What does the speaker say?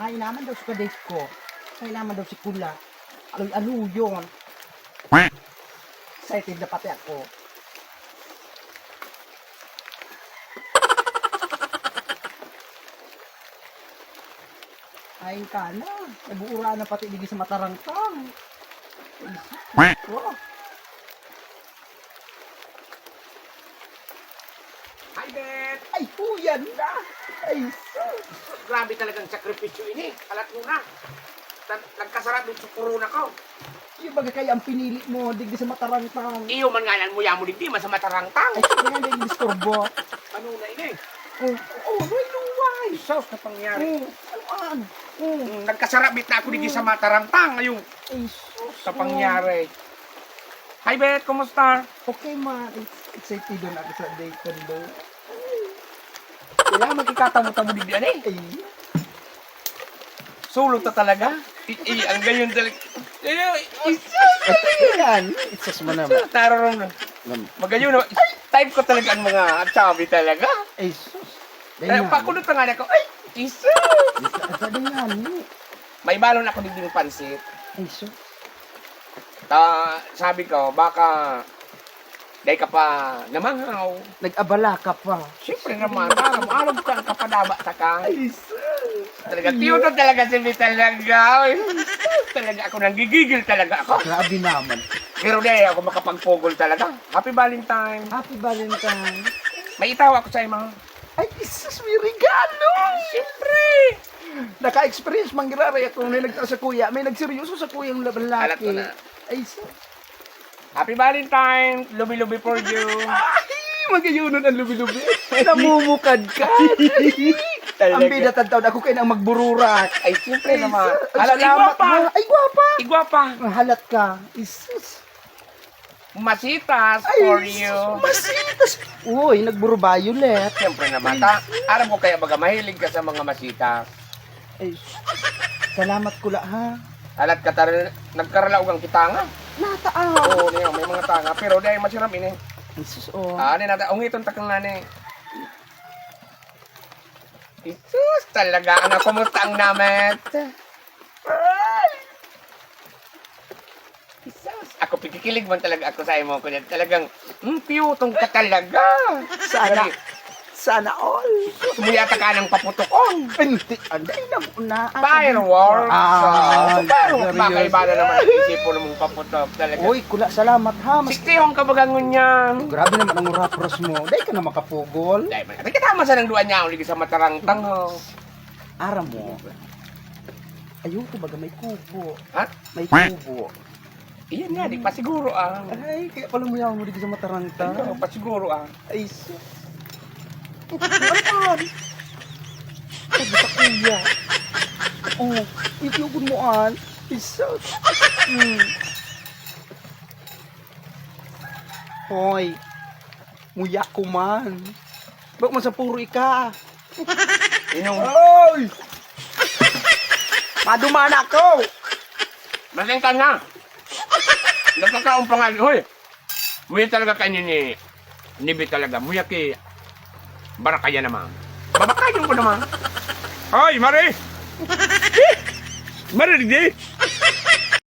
Ay naman daw si kadate ko. Ay naman daw si Kula. Aloy-alo yun. Excited na pati ako. Kain ka na. Nabuura na pati digi sa matarangtang. Oh. Hi, Bet! Ay, huyan na. Ay, sus. Grabe talagang sakripisyo ini. Alat mo na. Nagkasarap yung sukuruna ko. Yung baga kaya ang pinili mo digi sa matarangtang. Iyo man nga yan mo yan mo din sa matarangtang. Ay, sige nga hindi disturbo. Ano na ini? Luway. Sos na pangyari. Ano? Nagkasarap bit na ako din sa matarangtang. Ayun, Ay, sus. sa pangyari. Hi, Bet! Kumusta? Okay, man. Excited doon ako sa date ko doon. Kailangan magkikatamo-tamo din yan eh. Ay, Sulot na talaga. Ang ganyan talaga. yan. Isus mo naman. Tararong na. Magayon na. Type ko talaga ang mga chubby talaga. Ay, sus. Kaya pakulot na nga ako. Ay, isa! Asa din yan. May balon ako din yung pansit. Ay, sus. Sabi ko, baka dahil ka pa namanghaw. Nag-abala ka pa. Siyempre naman, alam ka ang kapadaba sa ka. Ay, sus. Talaga, tiyuto talaga si Mi talaga. Talaga ako, nanggigigil talaga ako. Grabe naman. Pero dahil ako makapagpugol talaga. Happy Valentine. Happy Valentine. May itaw ako sa mga. Ay, isus, may regalo. Siyempre. Naka-experience manggiraray ako na nagtaas sa kuya. May nagseryoso sa kuyang Alat lalaki. ko na. Ay, sus. Happy Valentine. Lubi-lubi for you. Ay, magayunon ang lubi-lubi. Namumukad ka. Ang bida taon ako kayo nang magbururak. Ay, siyempre naman. Alam, Alam, igwapa. Ay, gwapa. Igwapa. Halat ka. Isus. Masitas Ay, for you. Masitas. Uy, nagburo violet. Siyempre naman. Alam ko kaya baga mahilig ka sa mga masitas. Ay, salamat kula ha. Alat ka nagkaralaog ang kitanga. Nataan. Oo, niyo, may mga tanga. Pero dahil masiram ini. Isus, oh. Ano natin, ungiton takang nani. Isus, talaga. Ano, kumusta ang namet? Isus, ako pikikilig man talaga ako sa imo. Kunya talagang, piyutong ka talaga. Sana. Sana all. Sumuyata ka ng paputukon. Hindi. Anday na. Fireworks. Fireworks. Baka seryoso. iba na naman ang isip mo mong paputok talaga. Uy, kula, salamat ha. Mas, Siktihong ka bagangon niyan. grabe naman ang rapros mo. Dahil ka na makapugol. Dahil man, katama sa ng duwan niya, uligi sa matarangtang ho. Aram mo. Ayun ko baga may kubo. Ha? May kubo. Iyan nga, di pa siguro ah. Ay, kaya pala mo yaw mo dito sa mataranta. Ito, pa siguro ah. Ay, sus. Ano? Sabi sa kuya. Oh, itiyugon mo an. Isus. Hoy. Muya ko man. Bak man sa puro ika. Inyong, Hoy! Maduman ako! masing ka na. Nagkakaong pangalan, hoy. Muya talaga kayo ni Nibi talaga. Muya ki Barakaya naman. Babakayan ko naman. Hoy, Mari! Mari, di?